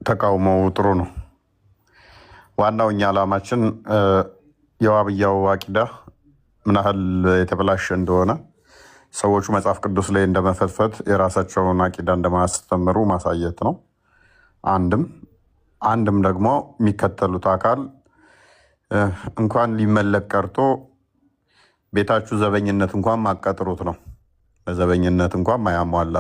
ተቃውሞው ጥሩ ነው። ዋናው እኛ ዓላማችን የዋብያው አቂዳ ምን ያህል የተበላሸ እንደሆነ ሰዎቹ መጽሐፍ ቅዱስ ላይ እንደመፈትፈት የራሳቸውን አቂዳ እንደማያስተምሩ ማሳየት ነው። አንድም ደግሞ የሚከተሉት አካል እንኳን ሊመለክ ቀርቶ ቤታችሁ ዘበኝነት እንኳን ማቀጥሩት ነው። በዘበኝነት እንኳን ማያሟላ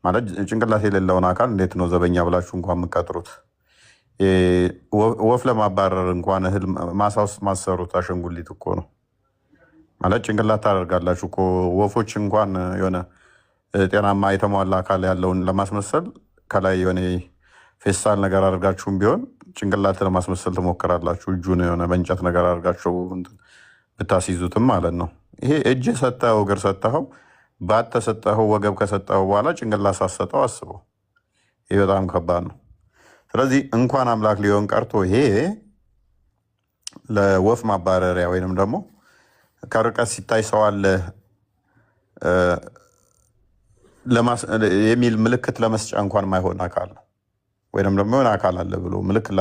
ማለት ጭንቅላት የሌለውን አካል እንዴት ነው ዘበኛ ብላችሁ እንኳን የምትቀጥሩት? ወፍ ለማባረር እንኳን እህል ማሳ ውስጥ ማሰሩት አሸንጉሊት እኮ ነው ማለት ጭንቅላት ታደርጋላችሁ እኮ። ወፎች እንኳን የሆነ ጤናማ የተሟላ አካል ያለውን ለማስመሰል ከላይ የሆነ ፌስታል ነገር አድርጋችሁም ቢሆን ጭንቅላት ለማስመሰል ትሞክራላችሁ። እጁን የሆነ በእንጨት ነገር አድርጋችሁ ብታስይዙትም ማለት ነው። ይሄ እጅ ሰጠኸው፣ እግር ሰጠኸው፣ ባት ተሰጠኸው፣ ወገብ ከሰጠኸው በኋላ ጭንቅላት ሳሰጠው አስበው። ይህ በጣም ከባድ ነው። ስለዚህ እንኳን አምላክ ሊሆን ቀርቶ ይሄ ለወፍ ማባረሪያ ወይንም ደግሞ ከርቀት ሲታይ ሰው አለ የሚል ምልክት ለመስጫ እንኳን ማይሆን አካል ነው። ወይንም ደግሞ የሆነ አካል አለ ብሎ ምልክት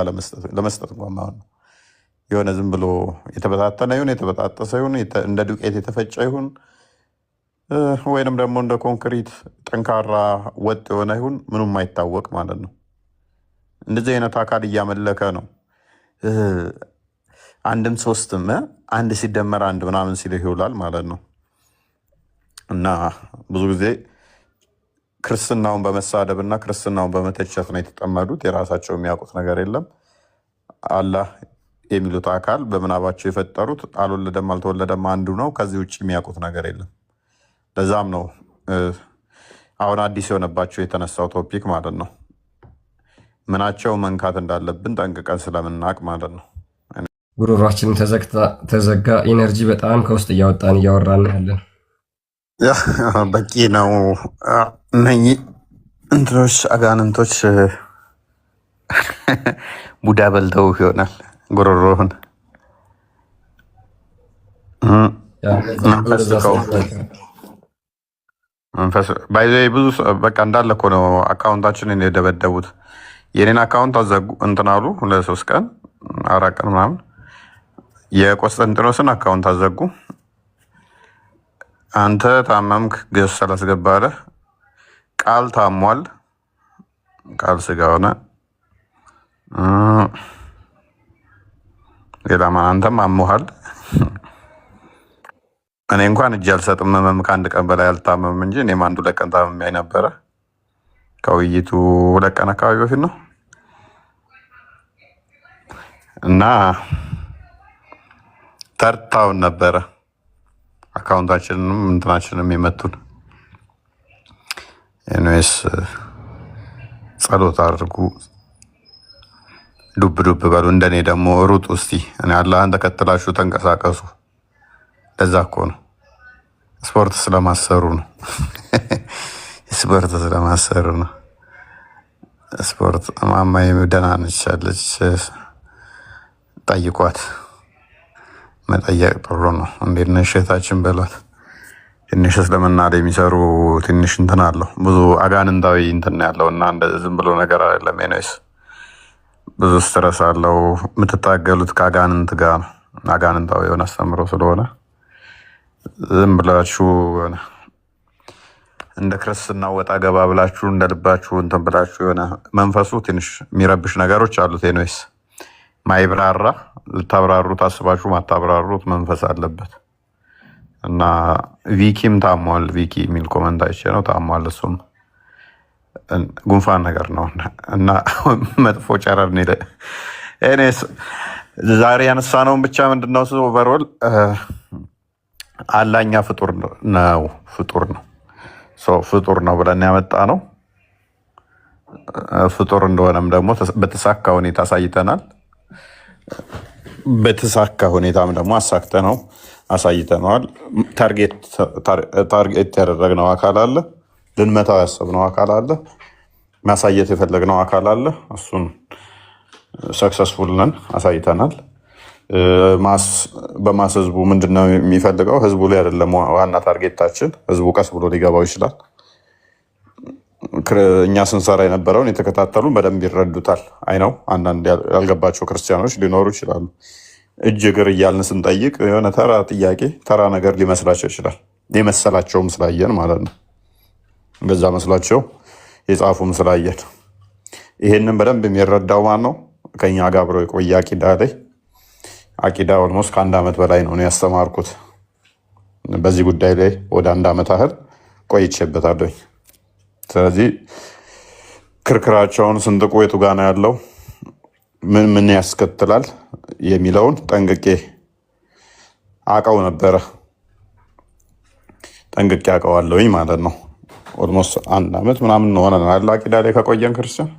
ለመስጠት እንኳን ማይሆን ነው። የሆነ ዝም ብሎ የተበታተነ ይሁን የተበጣጠሰ ይሁን እንደ ዱቄት የተፈጨ ይሁን ወይንም ደግሞ እንደ ኮንክሪት ጠንካራ ወጥ የሆነ ይሁን ምኑም የማይታወቅ ማለት ነው። እንደዚህ አይነት አካል እያመለከ ነው። አንድም ሶስትም አንድ ሲደመር አንድ ምናምን ሲል ይውላል ማለት ነው። እና ብዙ ጊዜ ክርስትናውን በመሳደብ እና ክርስትናውን በመተቸት ነው የተጠመዱት። የራሳቸው የሚያውቁት ነገር የለም። አላህ የሚሉት አካል በምናባቸው የፈጠሩት አልወለደም አልተወለደም አንዱ ነው። ከዚህ ውጭ የሚያውቁት ነገር የለም። ለዛም ነው አሁን አዲስ የሆነባቸው የተነሳው ቶፒክ ማለት ነው። ምናቸው መንካት እንዳለብን ጠንቅቀን ስለምናውቅ ማለት ነው። ጉሮሯችንን ተዘጋ። ኢነርጂ በጣም ከውስጥ እያወጣን እያወራን ያለን በቂ ነው። እነኚህ እንትኖች አጋንንቶች ቡዳ በልተው ይሆናል ጉሮሮህን ባይዘ ብዙ በቃ እንዳለ እኮ ነው። አካውንታችንን የደበደቡት የኔን አካውንት አዘጉ እንትን አሉ። 2-3 ቀን 4 ቀን ምናምን የቆስጠንጢኖስን አካውንት አዘጉ። አንተ ታመምክ ገስ ስላስገባለ ቃል ታሟል፣ ቃል ስጋ ሆነ። ሌላ ማን አንተም አሞሃል። እኔ እንኳን እጅ አልሰጥም። ህመም ከአንድ ቀን በላይ አልታመምም እንጂ እኔም 1-2 ቀን ታመም ነበረ። ከውይይቱ 2 ቀን አካባቢ በፊት ነው እና ተርታውን ነበረ አካውንታችንንም እንትናችንም የመቱን። ኤኒዌይስ ጸሎት አድርጉ፣ ዱብ በሉ። እንደኔ ደግሞ ሩጡ እስቲ። እኔ አላህን ተከትላችሁ ተንቀሳቀሱ። ለዛ እኮ ነው ስፖርት ስለማሰሩ ነው። ስፖርት ስለማሰሩ ነው። ስፖርት ማማዬ ደህና ነች አለች። ጠይቋት። መጠየቅ ጥሩ ነው። እንዴት ነሽ እህታችን በሏት። ትንሽ እስልምና ላይ የሚሰሩ ትንሽ እንትን አለው፣ ብዙ አጋንንታዊ እንትን ያለው እና እንደ ዝም ብሎ ነገር አይደለም። ኤኒዌይስ ብዙ ስትረስ አለው። የምትታገሉት ከአጋንንት ጋር ነው። አጋንንታዊ የሆነ አስተምሮ ስለሆነ ዝም ብላችሁ ሆነ እንደ ክርስትና ወጣ ገባ ብላችሁ እንደ ልባችሁ እንትን ብላችሁ የሆነ መንፈሱ ትንሽ የሚረብሽ ነገሮች አሉት። ኤኒዌይስ ማይብራራ ልታብራሩት አስባችሁ ማታብራሩት መንፈስ አለበት እና ቪኪም ታሟል። ቪኪ የሚል ኮመንት አይቼ ነው ታሟል። እሱም ጉንፋን ነገር ነው እና መጥፎ ጨረር ኔ ኤኒዌይስ ዛሬ ያነሳነውን ብቻ ምንድነው ኦቨርኦል አላኛ ፍጡር ነው ፍጡር ነው ብለን ያመጣ ነው። ፍጡር እንደሆነም ደግሞ በተሳካ ሁኔታ አሳይተናል። በተሳካ ሁኔታም ደግሞ አሳክተ ነው አሳይተነዋል። ታርጌት ያደረግነው አካል አለ፣ ልንመታው ያሰብነው አካል አለ፣ ማሳየት የፈለግነው አካል አለ። እሱን ሰክሰስፉል ነን፣ አሳይተናል። በማስ ህዝቡ ምንድነው የሚፈልገው? ህዝቡ ላይ አይደለም ዋና ታርጌታችን። ህዝቡ ቀስ ብሎ ሊገባው ይችላል። እኛ ስንሰራ የነበረውን የተከታተሉ በደንብ ይረዱታል። አይ ነው አንዳንድ ያልገባቸው ክርስቲያኖች ሊኖሩ ይችላሉ። እጅ እግር እያልን ስንጠይቅ የሆነ ተራ ጥያቄ ተራ ነገር ሊመስላቸው ይችላል። የመሰላቸውም ስላየን ማለት ነው። በዛ መስላቸው የጻፉም ስላየን። ይሄንን በደንብ የሚረዳው ማን ነው? ከኛ ጋር አብሮ የቆየ አቂዳ ላይ አቂዳ ኦልሞስት ከ1 ዓመት በላይ ነው ያስተማርኩት። በዚህ ጉዳይ ላይ ወደ 1 ዓመት ያህል ቆይቼበታለሁ። ስለዚህ ክርክራቸውን ስንጥቁ የቱ ጋ ነው ያለው፣ ምን ያስከትላል የሚለውን ጠንቅቄ አውቀው ነበረ። ጠንቅቄ አውቀዋለሁኝ ማለት ነው። ኦልሞስት 1 ዓመት ምናምን ሆነ አቂዳ ላይ ከቆየን ክርስቲያን።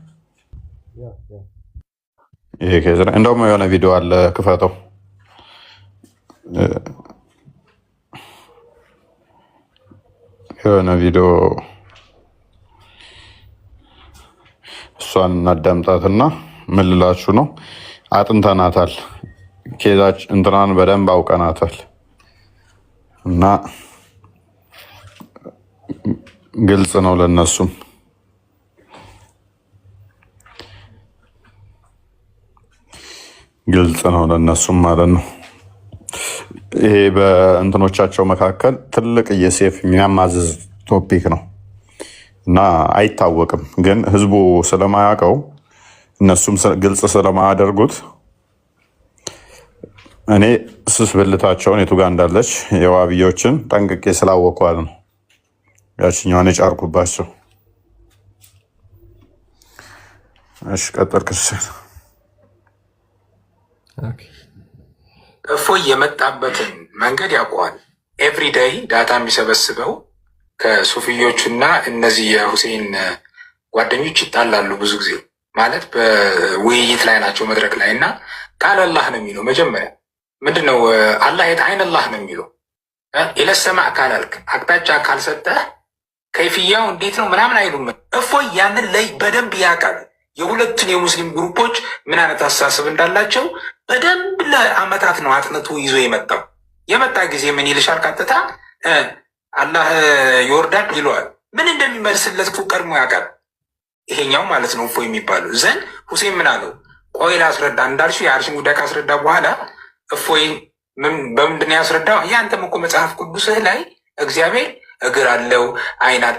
ይሄ ኬዝ ነው። እንደውም የሆነ ቪዲዮ አለ፣ ክፈተው። የሆነ ቪዲዮ እሷን እናዳምጣትና ምን ልላችሁ ነው። አጥንተናታል፣ ኬዛች እንትናን በደንብ አውቀናታል እና ግልጽ ነው ለነሱም ማለት ነው። ይሄ በእንትኖቻቸው መካከል ትልቅ የሴፍ የሚያማዝዝ ቶፒክ ነው እና አይታወቅም። ግን ህዝቡ ስለማያውቀው እነሱም ግልጽ ስለማያደርጉት እኔ ስስ ብልታቸውን የቱ ጋር እንዳለች የዋብዮችን ጠንቅቄ ስላወኳል ነው ያችኛዋን የጫርኩባቸው። እሺ ቀጥል ክርስቲያን። እፎይ የመጣበትን መንገድ ያውቀዋል። ኤቭሪዴይ ዳታ የሚሰበስበው ከሱፍዮቹና እነዚህ የሁሴን ጓደኞች ይጣላሉ። ብዙ ጊዜ ማለት በውይይት ላይ ናቸው መድረክ ላይ እና ቃል አላህ ነው የሚለው መጀመሪያ ምንድነው አላህ አይን አላህ ነው የሚለው ኢለሰማዕ ካላልክ አቅጣጫ ካልሰጠህ ከይፍያው እንዴት ነው ምናምን አይሉም። እፎይ ያንን ላይ በደንብ ያውቃል። የሁለቱን የሙስሊም ግሩፖች ምን አይነት አስተሳሰብ እንዳላቸው በደንብ ለአመታት ነው አጥንቶ ይዞ የመጣው። የመጣ ጊዜ ምን ይልሻል? ቀጥታ አላህ ይወርዳል ይለዋል። ምን እንደሚመልስለት እኮ ቀድሞ ያውቃል። ይሄኛው ማለት ነው እፎይ የሚባለው ዘንድ ሁሴን ምን አለው? ቆይ ላስረዳ እንዳልሽው የአርሽን ጉዳይ ካስረዳ በኋላ እፎይ በምንድን ነው ያስረዳው? ያንተም እኮ መጽሐፍ ቅዱስህ ላይ እግዚአብሔር እግር አለው አይናል።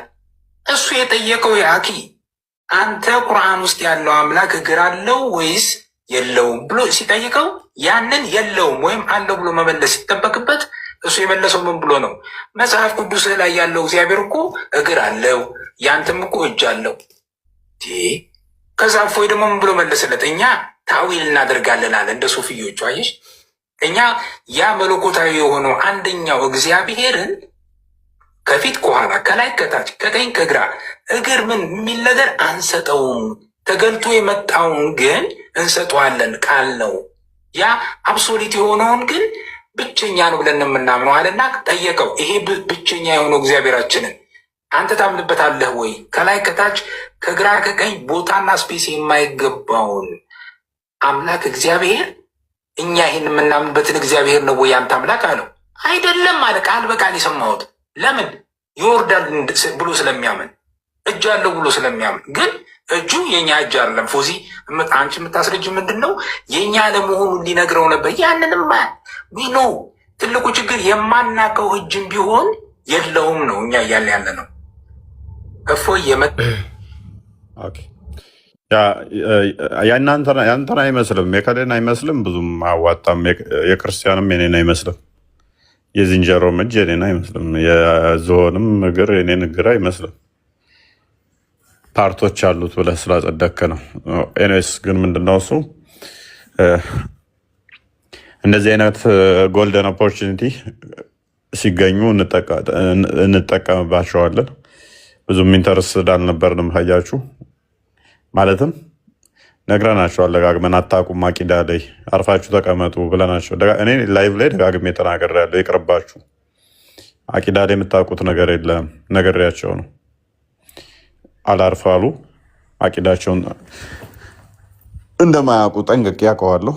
እሱ የጠየቀው የአኪ አንተ ቁርአን ውስጥ ያለው አምላክ እግር አለው ወይስ የለውም ብሎ ሲጠይቀው ያንን የለውም ወይም አለው ብሎ መመለስ ሲጠበቅበት እሱ የመለሰው ምን ብሎ ነው? መጽሐፍ ቅዱስ ላይ ያለው እግዚአብሔር እኮ እግር አለው ያንተም እኮ እጅ አለው። ከዛ እፎይ ደግሞ ምን ብሎ መለስለት? እኛ ታዊል እናደርጋለን አለ። እንደ ሱፍዮቹ አየሽ፣ እኛ ያ መለኮታዊ የሆነው አንደኛው እግዚአብሔርን ከፊት ከኋላ ከላይ ከታች ከቀኝ ከግራ እግር ምን የሚል ነገር አንሰጠውም። ተገልጦ የመጣውን ግን እንሰጠዋለን፣ ቃል ነው። ያ አብሶሊት የሆነውን ግን ብቸኛ ነው ብለን የምናምነው አለና ጠየቀው። ይሄ ብቸኛ የሆነው እግዚአብሔራችንን አንተ ታምንበታለህ ወይ? ከላይ ከታች ከግራ ከቀኝ ቦታና ስፔስ የማይገባውን አምላክ እግዚአብሔር እኛ ይህን የምናምንበትን እግዚአብሔር ነው ወይ አንተ አምላክ አለው። አይደለም አለ። ቃል በቃል የሰማሁት ለምን ይወርዳል ብሎ ስለሚያምን እጅ አለው ብሎ ስለሚያምን። ግን እጁ የኛ እጅ አይደለም። ፎዚ አንቺ የምታስረጅ ምንድን ነው? የኛ ለመሆኑ ሊነግረው ነበር። ያንንማ ቢኖ ትልቁ ችግር የማናውቀው እጅም ቢሆን የለውም ነው እኛ እያለ ያለ ነው። እፎይ ያንተን አይመስልም፣ የከሌን አይመስልም፣ ብዙም አዋጣም። የክርስቲያንም የኔን አይመስልም፣ የዝንጀሮም እጅ የኔን አይመስልም፣ የዝሆንም እግር የኔን እግር አይመስልም። ፓርቶች አሉት ብለህ ስላጸደክ ነው። ኤኒዌይስ ግን ምንድነው እሱ እንደዚህ አይነት ጎልደን ኦፖርቹኒቲ ሲገኙ እንጠቀምባቸዋለን። ብዙም ኢንተረስትድ አልነበርንም። ካያችሁ ማለትም ነግረናቸዋል ደጋግመን፣ አታቁም አቂዳ ላይ አርፋችሁ ተቀመጡ ብለናቸው። እኔ ላይቭ ላይ ደጋግሜ ተናግሬያለሁ። ይቅርባችሁ፣ አቂዳ ላይ የምታውቁት ነገር የለም ነግሬያቸው ነው። አላርፋሉ። አቂዳቸውን እንደማያውቁ ጠንቅቄ አውቀዋለሁ።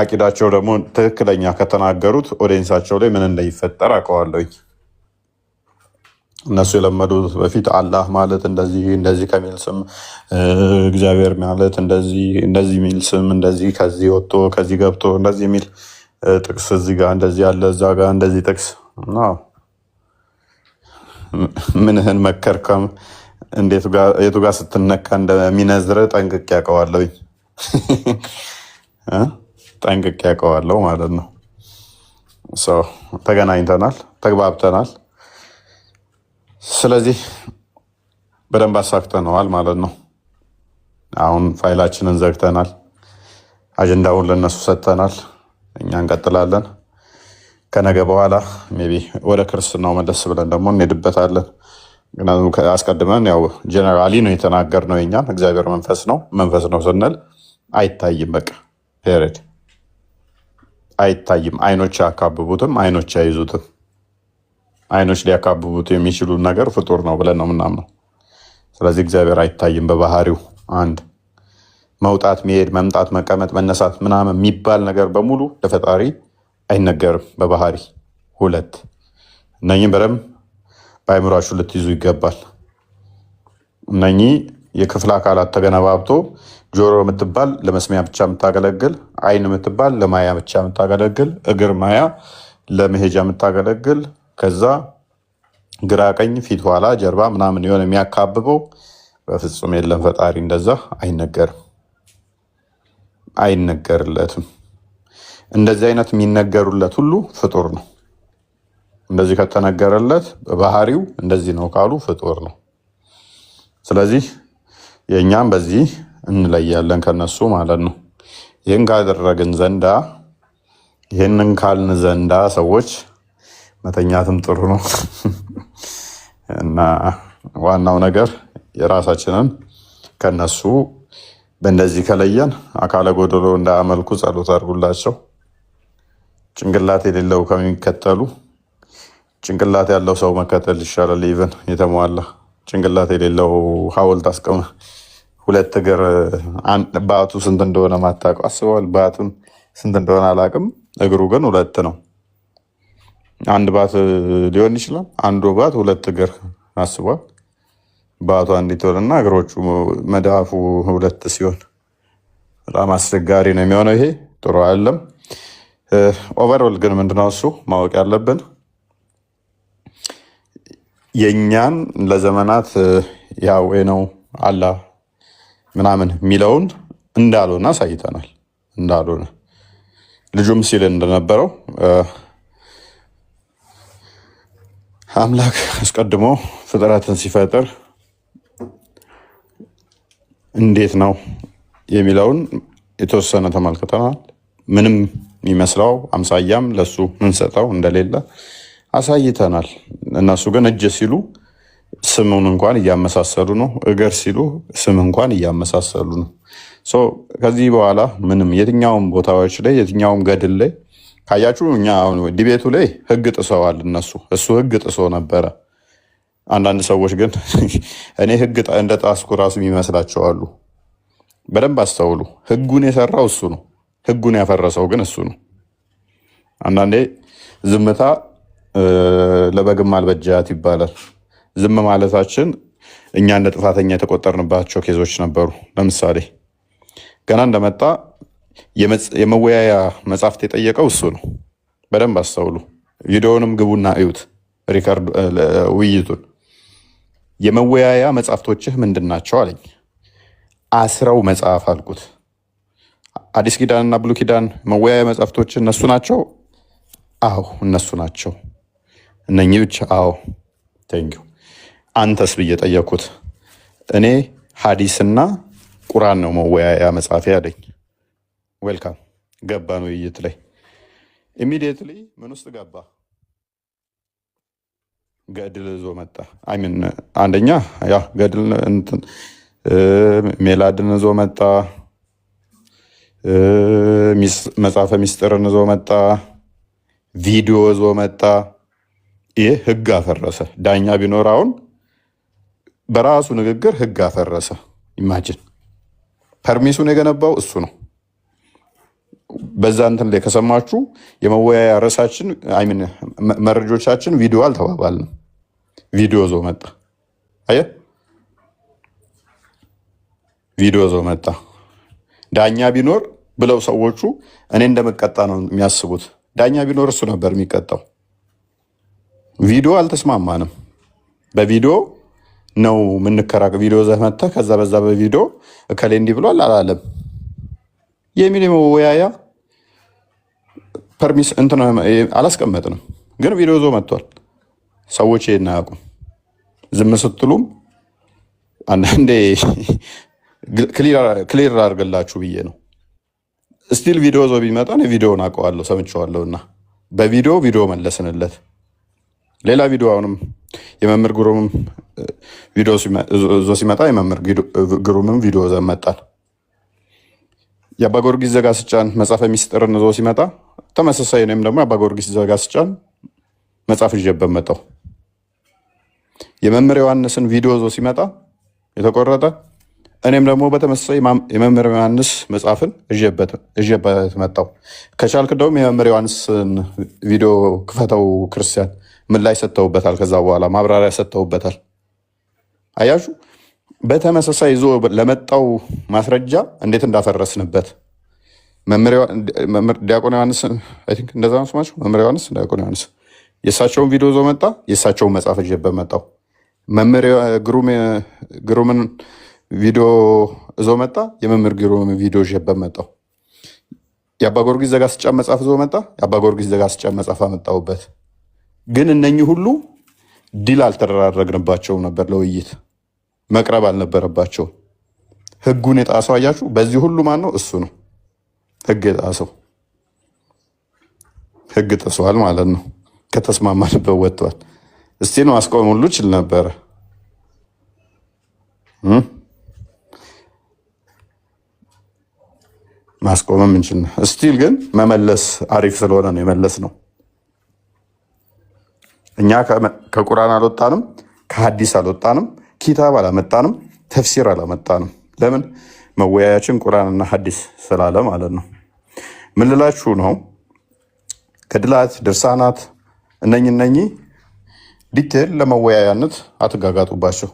አቂዳቸው ደግሞ ትክክለኛ ከተናገሩት ኦዲየንሳቸው ላይ ምን እንደሚፈጠር አውቀዋለሁኝ። እነሱ የለመዱት በፊት አላህ ማለት እንደዚህ እንደዚህ ከሚል ስም እግዚአብሔር ማለት እንደዚህ እንደዚህ የሚል ስም እንደዚህ ከዚህ ወጥቶ ከዚህ ገብቶ እንደዚህ የሚል ጥቅስ እዚህ ጋር እንደዚህ ያለ እዛ ጋር እንደዚህ ጥቅስ ነው። ምንህን መከርከም የቱ ጋር ስትነካ እንደሚነዝር ጠንቅቄ ያውቀዋለሁኝ። ጠንቅቄ ያውቀዋለሁ ማለት ነው። ተገናኝተናል፣ ተግባብተናል። ስለዚህ በደንብ አሳክተነዋል ማለት ነው። አሁን ፋይላችንን ዘግተናል። አጀንዳውን ለነሱ ሰጥተናል። እኛ እንቀጥላለን። ከነገ በኋላ ሜይ ቢ ወደ ክርስትናው መለስ ብለን ደግሞ እንሄድበታለን። አስቀድመን ያው ጀነራሊ ነው የተናገርነው። የኛን እግዚአብሔር መንፈስ ነው ስንል አይታይም። በቃ ፔሬድ አይታይም። አይኖች አያካብቡትም፣ አይኖች አይዙትም። አይኖች ሊያካብቡት የሚችሉ ነገር ፍጡር ነው ብለን ነው ምናምነው። ስለዚህ እግዚአብሔር አይታይም በባህሪው። አንድ መውጣት፣ መሄድ፣ መምጣት፣ መቀመጥ፣ መነሳት ምናምን የሚባል ነገር በሙሉ ለፈጣሪ አይነገርም በባህሪ። ሁለት እነኚህ በደንብ በአይምሯችሁ ልትይዙ ይገባል። እነኚህ የክፍል አካላት ተገነባብቶ ጆሮ የምትባል ለመስሚያ ብቻ የምታገለግል፣ አይን የምትባል ለማያ ብቻ የምታገለግል፣ እግር ማያ ለመሄጃ የምታገለግል፣ ከዛ ግራ ቀኝ ፊት ኋላ ጀርባ ምናምን የሆነ የሚያካብበው በፍጹም የለም። ፈጣሪ እንደዛ አይነገርም፣ አይነገርለትም። እንደዚህ አይነት የሚነገሩለት ሁሉ ፍጡር ነው። እንደዚህ ከተነገረለት በባህሪው እንደዚህ ነው ካሉ ፍጡር ነው። ስለዚህ የእኛም በዚህ እንለያለን ከነሱ ማለት ነው። ይህን ካደረግን ዘንዳ ይህንን ካልን ዘንዳ ሰዎች መተኛትም ጥሩ ነው እና ዋናው ነገር የራሳችንን ከነሱ በእንደዚህ ከለየን አካለ ጎደሎ እንዳያመልኩ ጸሎት አድርጉላቸው። ጭንቅላት የሌለው ከሚከተሉ ጭንቅላት ያለው ሰው መከተል ይሻላል። ኢቨን የተሟላ ጭንቅላት የሌለው ሐውልት አስቀመ ሁለት እግር ባቱ ስንት እንደሆነ ማታውቀው አስበዋል። ባቱን ስንት እንደሆነ አላውቅም። እግሩ ግን ሁለት ነው። አንድ ባት ሊሆን ይችላል። አንዱ ባት ሁለት እግር አስቧል። ባቱ አንዲት ሆነና እግሮቹ መዳፉ ሁለት ሲሆን በጣም አስቸጋሪ ነው የሚሆነው። ይሄ ጥሩ አይደለም። ኦቨርኦል ግን ምንድነው እሱ ማወቅ ያለብን የእኛን ለዘመናት ያዌ ነው አላህ ምናምን የሚለውን እንዳልሆነ አሳይተናል። እንዳልሆነ ልጁም ሲል እንደነበረው አምላክ አስቀድሞ ፍጥረትን ሲፈጥር እንዴት ነው የሚለውን የተወሰነ ተመልክተናል። ምንም የሚመስለው አምሳያም ለሱ ምንሰጠው እንደሌለ አሳይተናል። እነሱ ግን እጅ ሲሉ ስሙን እንኳን እያመሳሰሉ ነው። እግር ሲሉ ስም እንኳን እያመሳሰሉ ነው። ከዚህ በኋላ ምንም የትኛውም ቦታዎች ላይ የትኛውም ገድል ላይ ካያችሁ እኛ ዲቤቱ ላይ ህግ ጥሰዋል እነሱ። እሱ ህግ ጥሶ ነበረ። አንዳንድ ሰዎች ግን እኔ ህግ እንደ ጣስኩ ራሱ የሚመስላቸው አሉ። በደንብ አስተውሉ። ህጉን የሰራው እሱ ነው። ህጉን ያፈረሰው ግን እሱ ነው። አንዳንዴ ዝምታ ለበግም አልበጃት ይባላል። ዝም ማለታችን እኛ እንደ ጥፋተኛ የተቆጠርንባቸው ኬዞች ነበሩ። ለምሳሌ ገና እንደመጣ የመወያያ መጽሐፍት የጠየቀው እሱ ነው። በደንብ አስተውሉ። ቪዲዮውንም ግቡና እዩት፣ ሪከርድ ውይይቱን። የመወያያ መጽሐፍቶችህ ምንድን ናቸው አለኝ። አስረው መጽሐፍ አልኩት። አዲስ ኪዳንና ብሉይ ኪዳን መወያያ መጽሐፍቶች እነሱ ናቸው? አዎ እነሱ ናቸው። እነኚህ ብቻ? አዎ። ቴንኪው። አንተስ ብዬ ጠየኩት። እኔ ሐዲስና ቁርአን ነው መወያያ መጽሐፌ አለኝ። ዌልካም። ገባን ውይይት ላይ ኢሚዲየትሊ ምን ውስጥ ገባ? ገድል ይዞ መጣ። አይምን አንደኛ ያ ገድል ሜላድን ይዞ መጣ። መጽሐፈ ሚስጥርን ይዞ መጣ። ቪዲዮ ይዞ መጣ። ይህ ህግ አፈረሰ። ዳኛ ቢኖር አሁን በራሱ ንግግር ህግ አፈረሰ። ኢማጂን። ፐርሚሱን የገነባው እሱ ነው። በዛ እንትን ላይ ከሰማችሁ የመወያያ ርዕሳችን መረጆቻችን ቪዲዮ አልተባባልንም። ቪዲዮ ዞ መጣ። አየህ፣ ቪዲዮ ዞ መጣ። ዳኛ ቢኖር ብለው ሰዎቹ እኔ እንደምቀጣ ነው የሚያስቡት። ዳኛ ቢኖር እሱ ነበር የሚቀጣው። ቪዲዮ አልተስማማንም። በቪዲዮ ነው የምንከራከር። ቪዲዮ ዘህ መጥተህ ከዛ በዛ በቪዲዮ እከሌ እንዲህ ብሏል አላለም የሚል መወያያ ፐርሚስ እንትን አላስቀመጥንም። ግን ቪዲዮ ዞ መጥቷል። ሰዎች ይሄን አያውቁም። ዝም ስትሉም አንዳንዴ ክሊር አድርገላችሁ ብዬ ነው። ስቲል ቪዲዮ ዞ ቢመጣ ቪዲዮን አውቀዋለሁ ሰምቼዋለሁ። እና በቪዲዮ መለስንለት። ሌላ ቪዲዮ አሁንም የመምህር ግሩምም ቪዲዮ ዞ ሲመጣ የመምህር ግሩምም ቪዲዮ ዘመጣል። የአባ ጊዮርጊስ ዘጋስጫን መጽሐፈ ሚስጥርን ዞ ሲመጣ ተመሳሳይ፣ እኔም ደግሞ የአባ ጊዮርጊስ ዘጋስጫን መጽሐፍ ይዤበት መጣሁ። የመምህር ዮሐንስን ቪዲዮ ዞ ሲመጣ የተቆረጠ እኔም ደግሞ በተመሳሳይ የመምህር ዮሐንስ መጽሐፍን እዤበት መጣሁ። ከቻልክ ደግሞ የመምህር ዮሐንስን ቪዲዮ ክፈተው ክርስቲያን ምን ላይ ሰጥተውበታል። ከዛ በኋላ ማብራሪያ ሰጥተውበታል። አያሹ በተመሳሳይ ይዞ ለመጣው ማስረጃ እንዴት እንዳፈረስንበት ዲያቆን ዮሐንስ እንደዛ ነው ስማቸው፣ መምህር ዮሐንስ ዲያቆን ዮሐንስ የእሳቸውን ቪዲዮ ዞ መጣ። የእሳቸውን መጽሐፍ ይዤበት መጣሁ። መምህር ግሩምን ቪዲዮ እዞ መጣ። የመምህር ግሩም ቪዲዮ ይዤበት መጣሁ። የአባ ጊዮርጊስ ዘጋስጫ መጽሐፍ እዞ መጣ። የአባ ጊዮርጊስ ዘጋስጫ መጽሐፍ አመጣሁበት። ግን እነኚህ ሁሉ ዲል አልተደራረግንባቸውም ነበር። ለውይይት መቅረብ አልነበረባቸው። ህጉን የጣሰው አያችሁ፣ በዚህ ሁሉ ማን ነው? እሱ ነው ህግ የጣሰው። ህግ ጥሷል ማለት ነው። ከተስማማንበት ወጥቷል። እስቲ ነው ማስቆም ሁሉ ችል ነበረ። ማስቆምም እንችል ነው። እስቲል ግን መመለስ አሪፍ ስለሆነ ነው የመለስ ነው። እኛ ከቁርአን አልወጣንም፣ ከሐዲስ አልወጣንም፣ ኪታብ አላመጣንም፣ ተፍሲር አላመጣንም። ለምን? መወያያችን ቁርአንና ሐዲስ ስላለ ማለት ነው። ምን ልላችሁ ነው? ገድላት፣ ድርሳናት እነኚህ ዲቴል ለመወያያነት አትጋጋጡባቸው።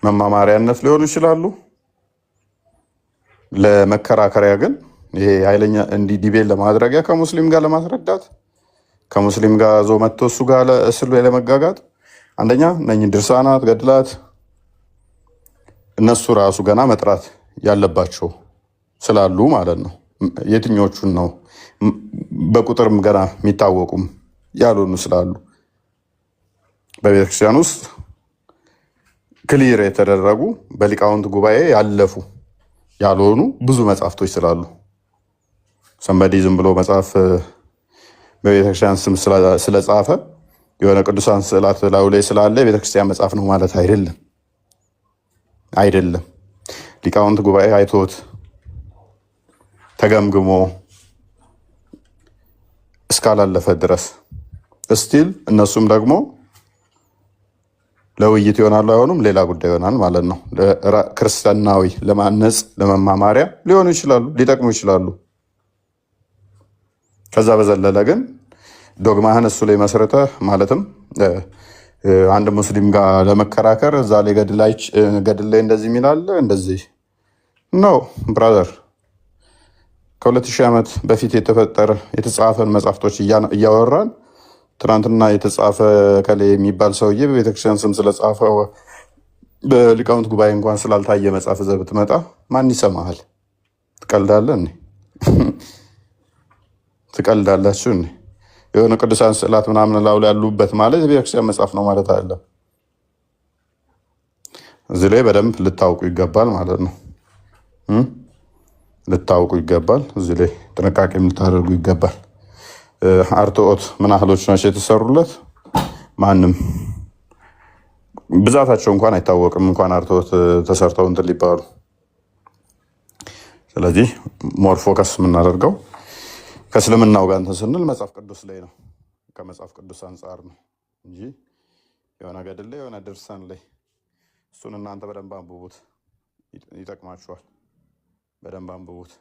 መማማሪያነት ሊሆኑ ይችላሉ። ለመከራከሪያ ግን ይሄ ኃይለኛ እንዲህ ዲቤት ለማድረጊያ ከሙስሊም ጋር ለማስረዳት ከሙስሊም ጋር ዞ መጥቶ እሱ ጋር እስሉ ላይ ለመጋጋጥ አንደኛ እነኚህ ድርሳናት ገድላት እነሱ ራሱ ገና መጥራት ያለባቸው ስላሉ ማለት ነው። የትኞቹን ነው በቁጥርም ገና የሚታወቁም ያልሆኑ ስላሉ በቤተክርስቲያን ውስጥ ክሊር የተደረጉ በሊቃውንት ጉባኤ ያለፉ ያልሆኑ ብዙ መጽሐፍቶች ስላሉ ሰንበዲ ዝም ብሎ መጽሐፍ በቤተክርስቲያን ስም ስለጻፈ የሆነ ቅዱሳን ስዕላት ላዩ ላይ ስላለ የቤተክርስቲያን መጽሐፍ ነው ማለት አይደለም። ሊቃውንት ጉባኤ አይቶት ተገምግሞ እስካላለፈ ድረስ እስቲል እነሱም ደግሞ ለውይይት ይሆናሉ አይሆኑም ሌላ ጉዳይ ይሆናል ማለት ነው። ክርስቲያናዊ ለማነጽ ለመማማሪያ ሊሆኑ ይችላሉ፣ ሊጠቅሙ ይችላሉ። ከዛ በዘለለ ግን ዶግማህን እሱ ላይ መስረተ ማለትም አንድ ሙስሊም ጋር ለመከራከር እዛ ላይ ገድል ላይ እንደዚህ የሚላለ እንደዚህ ነው ብራዘር። ከ2000 ዓመት በፊት የተጻፈን መጽሐፍቶች እያወራን ትናንትና የተጻፈ ከላይ የሚባል ሰውዬ በቤተክርስቲያን ስም ስለጻፈ በሊቃውንት ጉባኤ እንኳን ስላልታየ መጽሐፍ ይዘህ ብትመጣ ማን ይሰማሃል? ትቀልዳለህ እኔ ትቀልዳላችሁ እኔ የሆነ ቅዱሳን ስዕላት ምናምን ላው ያሉበት ማለት የቤተክርስቲያን መጽሐፍ ነው ማለት አይደለም። እዚህ ላይ በደንብ ልታውቁ ይገባል ማለት ነው። ልታውቁ ይገባል። እዚህ ላይ ጥንቃቄም ልታደርጉ ይገባል። አርትዖት ምን ያህሎች ናቸው የተሰሩለት? ማንም ብዛታቸው እንኳን አይታወቅም፣ እንኳን አርትዖት ተሰርተው እንትን ሊባሉ። ስለዚህ ሞር ፎከስ የምናደርገው ከእስልምናው ጋር እንትን ስንል መጽሐፍ ቅዱስ ላይ ነው፣ ከመጽሐፍ ቅዱስ አንጻር ነው እንጂ የሆነ ገድል ላይ የሆነ ድርሳን ላይ እሱን እናንተ በደንብ አንብቡት፣ ይጠቅማችኋል። በደንብ አንብቡት።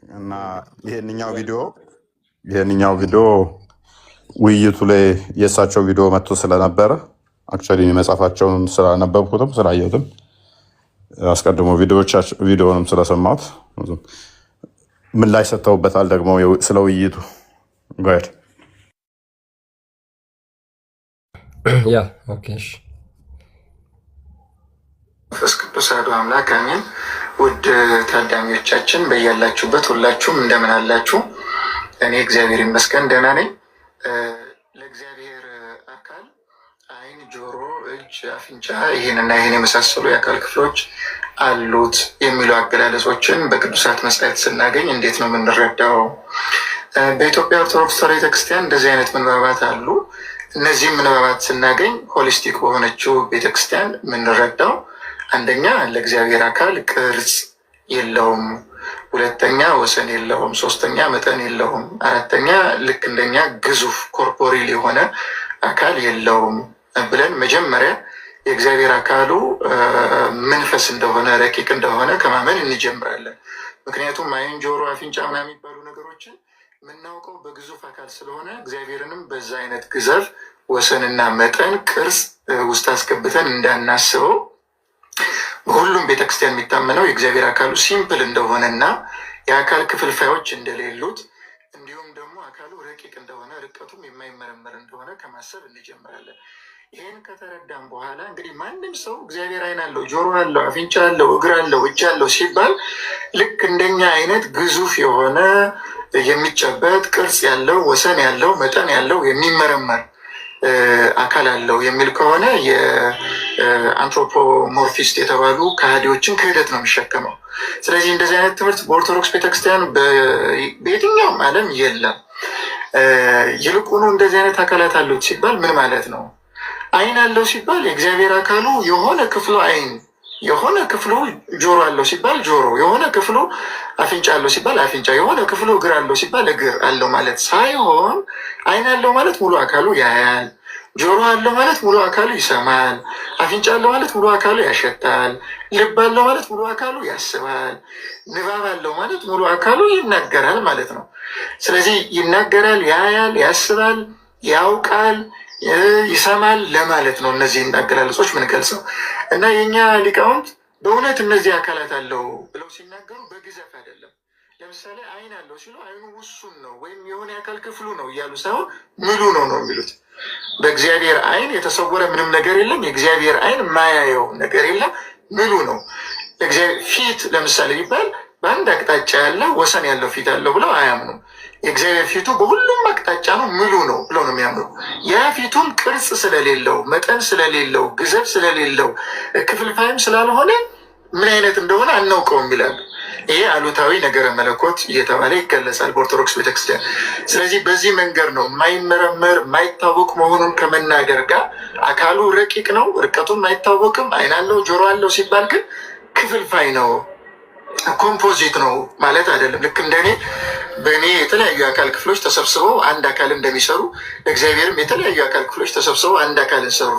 እና ይሄንኛው ቪዲዮ ውይይቱ ላይ የእሳቸው ቪዲዮ መጥቶ ስለነበረ አክቹዋሊ መጽሐፋቸውን ስላነበብኩትም ስላየሁትም አስቀድሞ ቪዲዮንም ስለሰማሁት ምላሽ ሰጥተውበታል። ደግሞ ስለ ውይይቱ ጋር ያ ኦኬ እሺ። መንፈስ ቅዱስ አሐዱ አምላክ አሜን። ውድ ታዳሚዎቻችን በያላችሁበት ሁላችሁም እንደምን አላችሁ? እኔ እግዚአብሔር ይመስገን ደህና ነኝ። ለእግዚአብሔር አካል ዓይን፣ ጆሮ፣ እጅ፣ አፍንጫ ይህንና ይህን የመሳሰሉ የአካል ክፍሎች አሉት የሚሉ አገላለጾችን በቅዱሳት መጻሕፍት ስናገኝ እንዴት ነው የምንረዳው? በኢትዮጵያ ኦርቶዶክስ ተዋሕዶ ቤተክርስቲያን እንደዚህ አይነት ምንባባት አሉ። እነዚህም ምንባባት ስናገኝ ሆሊስቲክ በሆነችው ቤተክርስቲያን የምንረዳው አንደኛ ለእግዚአብሔር አካል ቅርጽ የለውም፣ ሁለተኛ ወሰን የለውም፣ ሶስተኛ መጠን የለውም፣ አራተኛ ልክ እንደኛ ግዙፍ ኮርፖሬል የሆነ አካል የለውም ብለን መጀመሪያ የእግዚአብሔር አካሉ መንፈስ እንደሆነ ረቂቅ እንደሆነ ከማመን እንጀምራለን። ምክንያቱም ዓይን፣ ጆሮ፣ አፍንጫ ምናምን የሚባሉ ነገሮችን የምናውቀው በግዙፍ አካል ስለሆነ እግዚአብሔርንም በዛ አይነት ግዘፍ ወሰንና መጠን ቅርጽ ውስጥ አስገብተን እንዳናስበው በሁሉም ቤተክርስቲያን የሚታመነው የእግዚአብሔር አካሉ ሲምፕል እንደሆነና የአካል ክፍልፋዮች እንደሌሉት እንዲሁም ደግሞ አካሉ ረቂቅ እንደሆነ ርቀቱም የማይመረመር እንደሆነ ከማሰብ እንጀምራለን። ይህን ከተረዳም በኋላ እንግዲህ ማንም ሰው እግዚአብሔር ዓይን አለው፣ ጆሮ አለው፣ አፍንጫ አለው፣ እግር አለው፣ እጅ አለው ሲባል ልክ እንደኛ አይነት ግዙፍ የሆነ የሚጨበጥ ቅርጽ ያለው ወሰን ያለው መጠን ያለው የሚመረመር አካል አለው የሚል ከሆነ የአንትሮፖሞርፊስት የተባሉ ከሃዲዎችን ክህደት ነው የሚሸከመው። ስለዚህ እንደዚህ አይነት ትምህርት በኦርቶዶክስ ቤተክርስቲያን በየትኛውም ዓለም የለም። ይልቁኑ እንደዚህ አይነት አካላት አሉት ሲባል ምን ማለት ነው? ዓይን አለው ሲባል የእግዚአብሔር አካሉ የሆነ ክፍሉ ዓይን፣ የሆነ ክፍሉ ጆሮ አለው ሲባል ጆሮ፣ የሆነ ክፍሉ አፍንጫ አለው ሲባል አፍንጫ፣ የሆነ ክፍሉ እግር አለው ሲባል እግር አለው ማለት ሳይሆን ዓይን አለው ማለት ሙሉ አካሉ ያያል፣ ጆሮ አለው ማለት ሙሉ አካሉ ይሰማል፣ አፍንጫ አለው ማለት ሙሉ አካሉ ያሸታል፣ ልብ አለው ማለት ሙሉ አካሉ ያስባል፣ ንባብ አለው ማለት ሙሉ አካሉ ይናገራል ማለት ነው። ስለዚህ ይናገራል፣ ያያል፣ ያስባል፣ ያውቃል፣ ይሰማል ለማለት ነው። እነዚህ አገላለጾች ምንገልጸው እና የእኛ ሊቃውንት በእውነት እነዚህ አካላት አለው ብለው ሲናገሩ በግዘፍ አይደለም። ለምሳሌ ዓይን አለው ሲሉ ዓይኑ ውሱን ነው ወይም የሆነ የአካል ክፍሉ ነው እያሉ ሳይሆን ሙሉ ነው ነው የሚሉት። በእግዚአብሔር ዓይን የተሰወረ ምንም ነገር የለም። የእግዚአብሔር ዓይን ማያየው ነገር የለም፣ ሙሉ ነው። ፊት ለምሳሌ ቢባል በአንድ አቅጣጫ ያለ ወሰን ያለው ፊት አለው ብለው አያምኑም። የእግዚአብሔር ፊቱ በሁሉም አቅጣጫ ነው፣ ሙሉ ነው ብለው ነው የሚያምኑ። ያ ፊቱም ቅርጽ ስለሌለው፣ መጠን ስለሌለው፣ ግዘፍ ስለሌለው፣ ክፍልፋይም ስላልሆነ ምን አይነት እንደሆነ አናውቀውም ይላሉ። ይሄ አሉታዊ ነገረ መለኮት እየተባለ ይገለጻል በኦርቶዶክስ ቤተክርስቲያን። ስለዚህ በዚህ መንገድ ነው የማይመረመር የማይታወቅ መሆኑን ከመናገር ጋር አካሉ ረቂቅ ነው፣ ርቀቱም አይታወቅም፣ ዓይን አለው ጆሮ አለው ሲባል ግን ክፍልፋይ ነው ኮምፖዚት ነው ማለት አይደለም። ልክ እንደኔ በእኔ የተለያዩ አካል ክፍሎች ተሰብስበው አንድ አካል እንደሚሰሩ ለእግዚአብሔርም የተለያዩ አካል ክፍሎች ተሰብስበው አንድ አካልን ሰሩ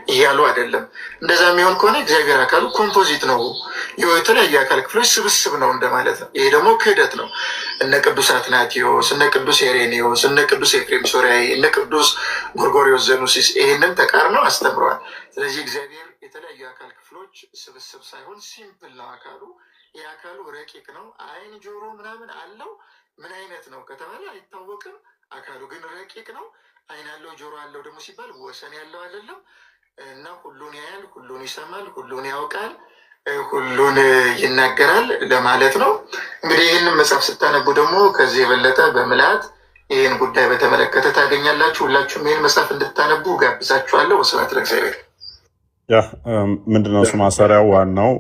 እያሉ አይደለም። እንደዛ የሚሆን ከሆነ እግዚአብሔር አካሉ ኮምፖዚት ነው፣ የተለያዩ አካል ክፍሎች ስብስብ ነው እንደማለት ነው። ይሄ ደግሞ ክህደት ነው። እነ ቅዱስ አትናቴዎስ፣ እነ ቅዱስ ኤሬኔዎስ፣ እነ ቅዱስ ኤፍሬም ሶርያዊ፣ እነ ቅዱስ ጎርጎርዮስ ዘኑሲስ ይህንን ተቃርነው አስተምረዋል። ስለዚህ እግዚአብሔር የተለያዩ አካል ክፍሎች ስብስብ ሳይሆን ሲምፕል ነው አካሉ። የአካሉ ረቂቅ ነው። ዓይን ጆሮ ምናምን አለው። ምን አይነት ነው ከተባለ አይታወቅም። አካሉ ግን ረቂቅ ነው። ዓይን አለው ጆሮ አለው ደግሞ ሲባል ወሰን ያለው አይደለም እና ሁሉን ያያል፣ ሁሉን ይሰማል፣ ሁሉን ያውቃል፣ ሁሉን ይናገራል ለማለት ነው። እንግዲህ ይህንን መጽሐፍ ስታነቡ ደግሞ ከዚህ የበለጠ በምልአት ይህን ጉዳይ በተመለከተ ታገኛላችሁ። ሁላችሁም ይህን መጽሐፍ እንድታነቡ ጋብዛችኋለሁ። ወስብሐት ለእግዚአብሔር። ምንድነው እሱ ማሰሪያው ዋናው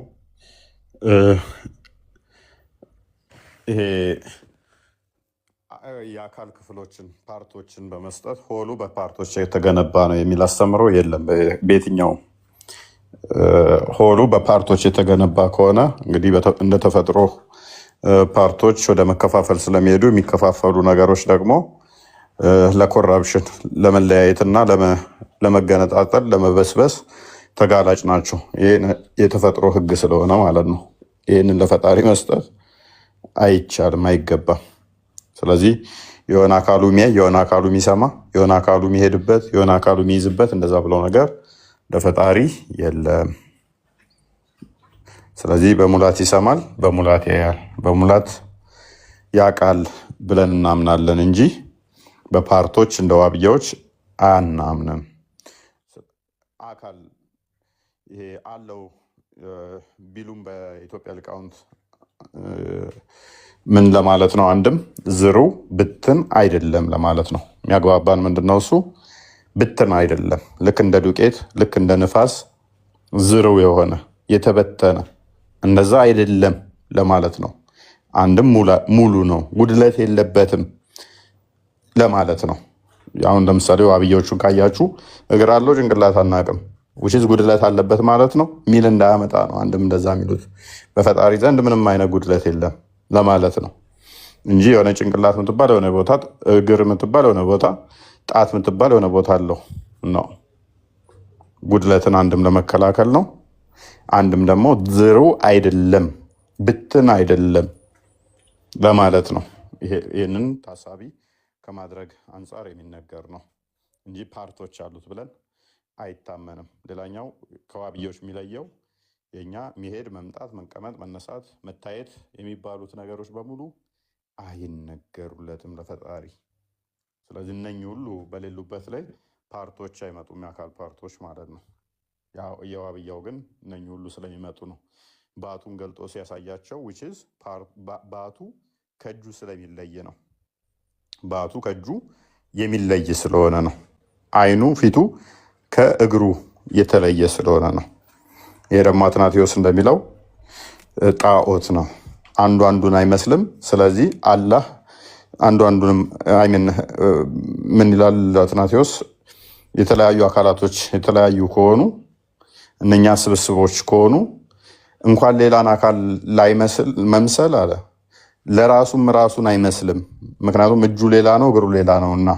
ይሄ የአካል ክፍሎችን ፓርቶችን በመስጠት ሆሉ በፓርቶች የተገነባ ነው የሚል አስተምሮ የለም። በየትኛውም ሆሉ በፓርቶች የተገነባ ከሆነ እንግዲህ እንደ ተፈጥሮ ፓርቶች ወደ መከፋፈል ስለሚሄዱ የሚከፋፈሉ ነገሮች ደግሞ ለኮራፕሽን፣ ለመለያየትና ለመገነጣጠል፣ ለመበስበስ ተጋላጭ ናቸው። ይህ የተፈጥሮ ሕግ ስለሆነ ማለት ነው። ይህንን ለፈጣሪ መስጠት አይቻልም፣ አይገባም። ስለዚህ የሆነ አካሉ የሚያይ የሆነ አካሉ የሚሰማ የሆነ አካሉ የሚሄድበት የሆነ አካሉ የሚይዝበት እንደዛ ብለው ነገር ለፈጣሪ የለም። ስለዚህ በሙላት ይሰማል፣ በሙላት ያያል፣ በሙላት ያውቃል ብለን እናምናለን እንጂ በፓርቶች እንደ ዋብያዎች አናምንም። አካል ይሄ አለው ቢሉም በኢትዮጵያ ሊቃውንት ምን ለማለት ነው? አንድም ዝሩ ብትን አይደለም ለማለት ነው። የሚያግባባን ምንድን ነው? እሱ ብትን አይደለም፣ ልክ እንደ ዱቄት ልክ እንደ ንፋስ ዝርው የሆነ የተበተነ እንደዛ አይደለም ለማለት ነው። አንድም ሙሉ ነው፣ ጉድለት የለበትም ለማለት ነው። አሁን ለምሳሌ ዋብያዎቹን ካያችሁ እግር አለው ጭንቅላት አናቅም ውችዝ ጉድለት አለበት ማለት ነው ሚል እንዳያመጣ ነው። አንድም እንደዛ የሚሉት በፈጣሪ ዘንድ ምንም አይነት ጉድለት የለም ለማለት ነው እንጂ የሆነ ጭንቅላት ምትባል የሆነ ቦታ፣ እግር ምትባል የሆነ ቦታ፣ ጣት ምትባል የሆነ ቦታ አለው ነው። ጉድለትን አንድም ለመከላከል ነው፣ አንድም ደግሞ ዝሩ አይደለም ብትን አይደለም ለማለት ነው። ይህንን ታሳቢ ከማድረግ አንጻር የሚነገር ነው እንጂ ፓርቶች አሉት ብለን አይታመንም። ሌላኛው ከዋብያዎች የሚለየው የኛ መሄድ፣ መምጣት፣ መቀመጥ፣ መነሳት፣ መታየት የሚባሉት ነገሮች በሙሉ አይነገሩለትም ለፈጣሪ። ስለዚህ እነኚህ ሁሉ በሌሉበት ላይ ፓርቶች አይመጡም፣ የአካል ፓርቶች ማለት ነው። የዋብያው ግን እነኚህ ሁሉ ስለሚመጡ ነው። ባቱን ገልጦ ሲያሳያቸው ዊችዝ ባቱ ከእጁ ስለሚለይ ነው። ባቱ ከእጁ የሚለይ ስለሆነ ነው። አይኑ ፊቱ ከእግሩ የተለየ ስለሆነ ነው። ይሄ ደግሞ አትናቴዎስ እንደሚለው ጣዖት ነው፣ አንዱ አንዱን አይመስልም። ስለዚህ አላህ አንዱ አንዱንም ምን ይላል አትናቴዎስ? የተለያዩ አካላቶች የተለያዩ ከሆኑ እነኛ ስብስቦች ከሆኑ እንኳን ሌላን አካል መምሰል አለ ለራሱም ራሱን አይመስልም። ምክንያቱም እጁ ሌላ ነው፣ እግሩ ሌላ ነው እና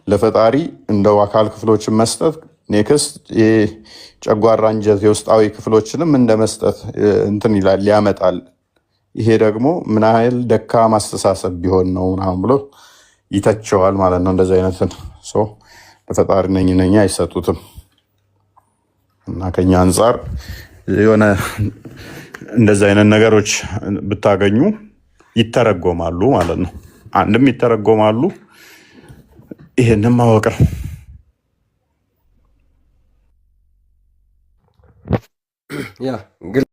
ለፈጣሪ እንደው አካል ክፍሎችን መስጠት ኔክስት ጨጓራ፣ አንጀት፣ የውስጣዊ ክፍሎችንም እንደ መስጠት እንትን ይላል ያመጣል። ይሄ ደግሞ ምን ያህል ደካማ አስተሳሰብ ቢሆን ነው ምናምን ብሎ ይተቸዋል ማለት ነው። እንደዚህ አይነትን ለፈጣሪ ነኝ አይሰጡትም እና ከኛ አንጻር የሆነ እንደዚህ አይነት ነገሮች ብታገኙ ይተረጎማሉ ማለት ነው። አንድም ይተረጎማሉ፣ ይሄንን ማወቅ ነው።